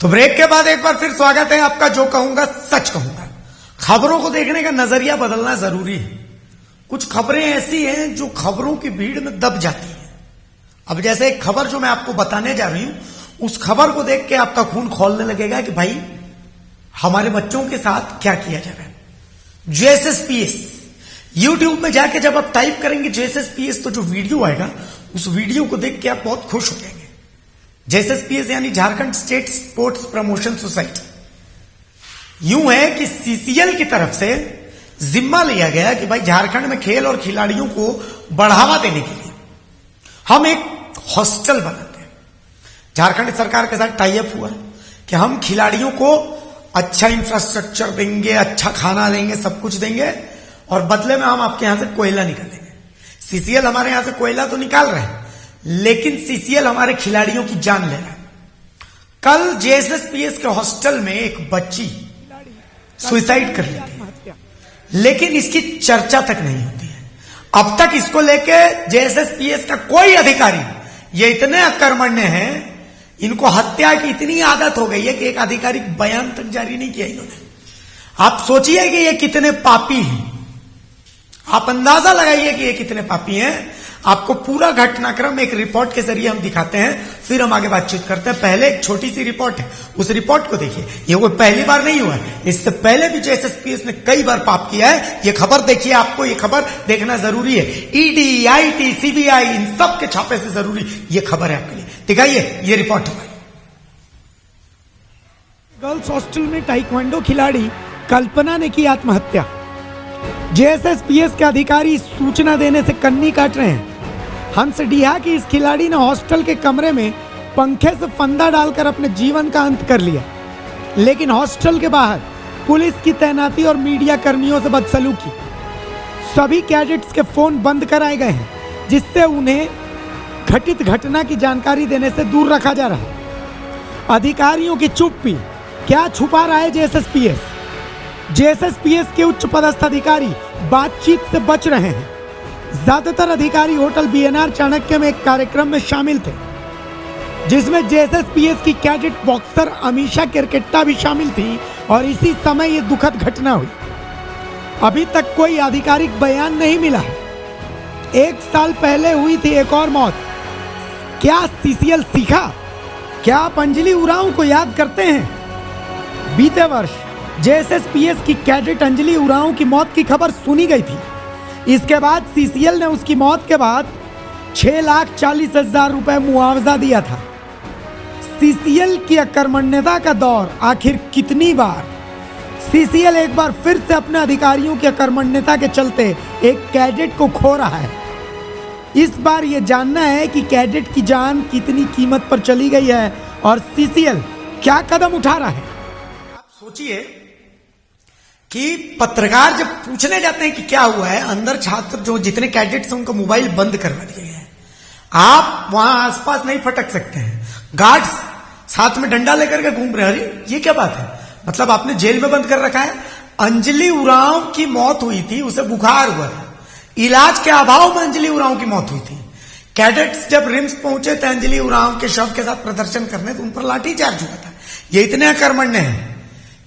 तो ब्रेक के बाद एक बार फिर स्वागत है आपका। जो कहूंगा सच कहूंगा। खबरों को देखने का नजरिया बदलना जरूरी है। कुछ खबरें ऐसी हैं जो खबरों की भीड़ में दब जाती हैं। अब जैसे एक खबर जो मैं आपको बताने जा रही हूं, उस खबर को देख के आपका खून खौलने लगेगा कि भाई हमारे बच्चों के साथ क्या किया जा रहा है। जेएसएसपीएस यूट्यूब में जाके जब आप टाइप करेंगे जेएसएसपीएस तो जो वीडियो आएगा उस वीडियो को देख के आप बहुत खुश हो जाएंगे। जेएसएसपीएस यानी Jharkhand state sports promotion society. यूं है कि सीसीएल की तरफ से जिम्मा लिया गया कि भाई झारखंड में खेल और खिलाड़ियों को बढ़ावा देने के लिए हम एक हॉस्टल बनाते हैं। झारखंड सरकार के साथ टाई अप हुआ है कि हम खिलाड़ियों को अच्छा इंफ्रास्ट्रक्चर देंगे, अच्छा खाना देंगे, सब कुछ देंगे और बदले में हम आपके यहां से कोयला निकाल देंगे। सीसीएल हमारे यहां से कोयला तो निकाल रहे हैं, लेकिन सीसीएल हमारे खिलाड़ियों की जान ले रहा है। कल जेएसएसपीएस के हॉस्टल में एक बच्ची सुसाइड कर लेती है, लेकिन इसकी चर्चा तक नहीं होती है। अब तक इसको लेके जेएसएसपीएस का कोई अधिकारी, ये इतने अकर्मण्य हैं, इनको हत्या की इतनी आदत हो गई है कि एक आधिकारिक बयान तक जारी नहीं किया इन्होंने। आप सोचिए कि ये कितने पापी हैं, आप अंदाजा लगाइए कि ये कितने पापी हैं। आपको पूरा घटनाक्रम एक रिपोर्ट के जरिए हम दिखाते हैं, फिर हम आगे बातचीत करते हैं। पहले एक छोटी सी रिपोर्ट है, उस रिपोर्ट को देखिए। ये कोई पहली बार नहीं हुआ है, इससे पहले भी जेएसएसपीएस ने कई बार पाप किया है। ये खबर देखिए, आपको ये खबर देखना जरूरी है। ईडी, आईटी, सीबीआई, इन सब के छापे से जरूरी ये खबर है आपके लिए। दिखाइए ये रिपोर्ट हमारी। गर्ल्स हॉस्टल में ताइक्वांडो खिलाड़ी कल्पना ने की आत्महत्या। जेएसएसपीएस के अधिकारी सूचना देने से कन्नी काट रहे हैं। हंस डीहा की इस खिलाड़ी ने हॉस्टल के कमरे में पंखे से फंदा डालकर अपने जीवन का अंत कर लिया, लेकिन हॉस्टल के बाहर पुलिस की तैनाती और मीडिया कर्मियों से बदसलूकी। सभी कैडेट्स के फोन बंद कराए गए हैं, जिससे उन्हें घटित घटना की जानकारी देने से दूर रखा जा रहा है। अधिकारियों की चुप्पी क्या छुपा रहा है जेएसएसपीएस? जेएसएसपीएस के उच्च पदस्थ अधिकारी बातचीत से बच रहे हैं। ज्यादातर अधिकारी होटल बीएनआर चाणक्य में एक कार्यक्रम में शामिल थे, जिसमें जेएसएसपीएस की कैडेट बॉक्सर अमीषा केरकेट्टा भी शामिल थी और इसी समय यह दुखद घटना हुई। अभी तक कोई आधिकारिक बयान नहीं मिला है। 1 साल पहले हुई थी एक और मौत। क्या सीसीएल सीखा? क्या आप अंजलि उरांव को याद करते हैं? बीते वर्ष जेएसएसपीएस की कैडेट अंजलि उरांव की मौत की खबर सुनी गई थी। इसके बाद सीसीएल ने उसकी मौत के बाद 6,40,000 रुपए मुआवजा दिया था। सीसीएल की अकर्मण्यता का दौर आखिर कितनी बार? सीसीएल एक बार फिर से अपने अधिकारियों की अकर्मण्यता के चलते एक कैडेट को खो रहा है। इस बार यह जानना है कि कैडेट की जान कितनी कीमत पर चली गई है और सीसीएल क्या कदम उठा रहा है। आप सोचिए कि पत्रकार जब पूछने जाते हैं कि क्या हुआ है, अंदर छात्र जो जितने कैडेट्स हैं उनका मोबाइल बंद करवा दिया गया है। आप वहां आसपास नहीं फटक सकते हैं। गार्ड्स साथ में डंडा लेकर के घूम रहे हैं। अरे ये क्या बात है? मतलब आपने जेल में बंद कर रखा है। अंजलि उरांव की मौत हुई थी, उसे बुखार हुआ था, इलाज के अभाव में अंजलि उरांव की मौत हुई थी। कैडेट्स जब रिम्स पहुंचे थे अंजलि उरांव के शव के साथ प्रदर्शन करने, तो उन पर लाठीचार्ज हुआ था। ये इतने अकर्मण्य हैं।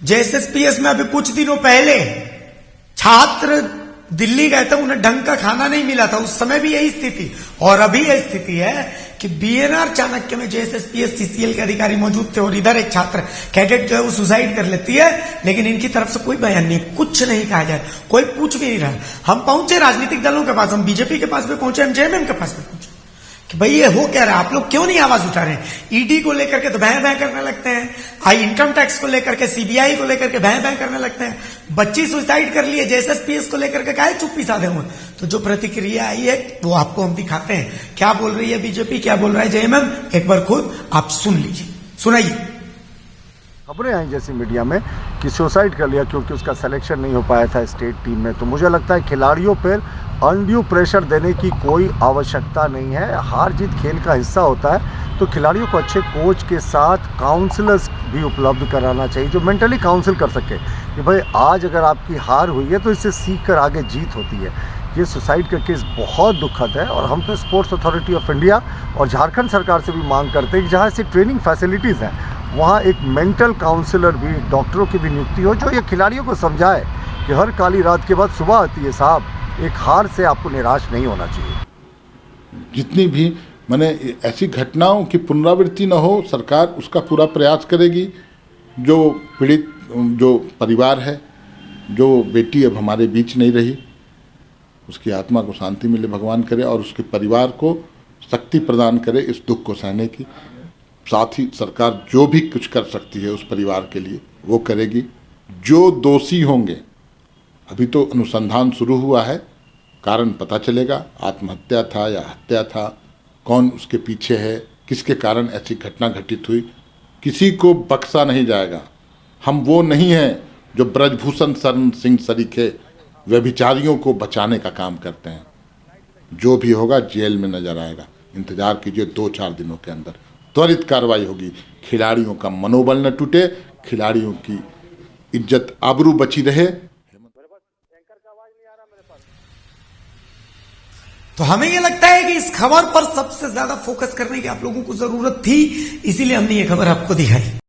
जेएसएसपीएस में अभी कुछ दिनों पहले छात्र दिल्ली गए थे, उन्हें ढंग का खाना नहीं मिला था। उस समय भी यही स्थिति और अभी यही स्थिति है कि बीएनआर चाणक्य में जेएसएसपीएस सीसीएल के अधिकारी मौजूद थे और इधर एक छात्र कैडेट जो है वो सुसाइड कर लेती है, लेकिन इनकी तरफ से कोई बयान नहीं, कुछ नहीं कहा जाए, कोई पूछ भी नहीं रहा। हम पहुंचे राजनीतिक दलों के पास, हम बीजेपी के पास भी पहुंचे, हम जेएमएम के पास भी पहुंचे कि भाई ये हो क्या रहा है, आप लोग क्यों नहीं आवाज उठा रहे हैं? ईडी को लेकर के तो भैं भैं करने लगते हैं, इनकम टैक्स को लेकर के, सीबीआई को लेकर के भैं भैं करने लगते हैं। बच्ची सुसाइड कर ली है, जेएसएसपीएस को लेकर के काहे चुप्पी साधे हुए? तो जो प्रतिक्रिया आई है वो आपको हम दिखाते हैं। क्या बोल रही है बीजेपी, क्या बोल रहा है जेएमएम, एक बार खुद आप सुन लीजिए, सुनाइए। खबरें आई जैसी मीडिया में कि सुसाइड कर लिया क्योंकि उसका सिलेक्शन नहीं हो पाया था स्टेट टीम में। तो मुझे लगता है खिलाड़ियों पर अनड्यू प्रेशर देने की कोई आवश्यकता नहीं है। हार जीत खेल का हिस्सा होता है, तो खिलाड़ियों को अच्छे कोच के साथ काउंसलर्स भी उपलब्ध कराना चाहिए जो मेंटली काउंसिल कर सके कि भाई आज अगर आपकी हार हुई है तो इससे सीख कर आगे जीत होती है। ये सुसाइड का केस बहुत दुखद है और हम तो स्पोर्ट्स अथॉरिटी ऑफ इंडिया और झारखंड सरकार से भी मांग करते हैं कि जहाँ से ट्रेनिंग फैसिलिटीज़ हैं वहाँ एक मेंटल काउंसलर भी, डॉक्टरों की भी नियुक्ति हो जो ये खिलाड़ियों को समझाए कि हर काली रात के बाद सुबह आती है साहब, एक हार से आपको निराश नहीं होना चाहिए। जितनी भी माने ऐसी घटनाओं की पुनरावृत्ति न हो, सरकार उसका पूरा प्रयास करेगी। जो पीड़ित जो परिवार है, जो बेटी अब हमारे बीच नहीं रही, उसकी आत्मा को शांति मिले भगवान करे, और उसके परिवार को शक्ति प्रदान करे इस दुख को सहने की। साथ ही सरकार जो भी कुछ कर सकती है उस परिवार के लिए वो करेगी। जो दोषी होंगे, अभी तो अनुसंधान शुरू हुआ है, कारण पता चलेगा आत्महत्या था या हत्या था, कौन उसके पीछे है, किसके कारण ऐसी घटना घटित हुई। किसी को बख्शा नहीं जाएगा। हम वो नहीं हैं जो ब्रजभूषण शरण सिंह सरीखे व्यभिचारियों को बचाने का काम करते हैं। जो भी होगा जेल में नजर आएगा। इंतजार कीजिए, 2-4 दिनों के अंदर त्वरित कार्रवाई होगी। खिलाड़ियों का मनोबल न टूटे, खिलाड़ियों की इज्जत आबरू बची रहे। तो हमें यह लगता है कि इस खबर पर सबसे ज्यादा फोकस करने की आप लोगों को जरूरत थी, इसीलिए हमने ये खबर आपको दिखाई।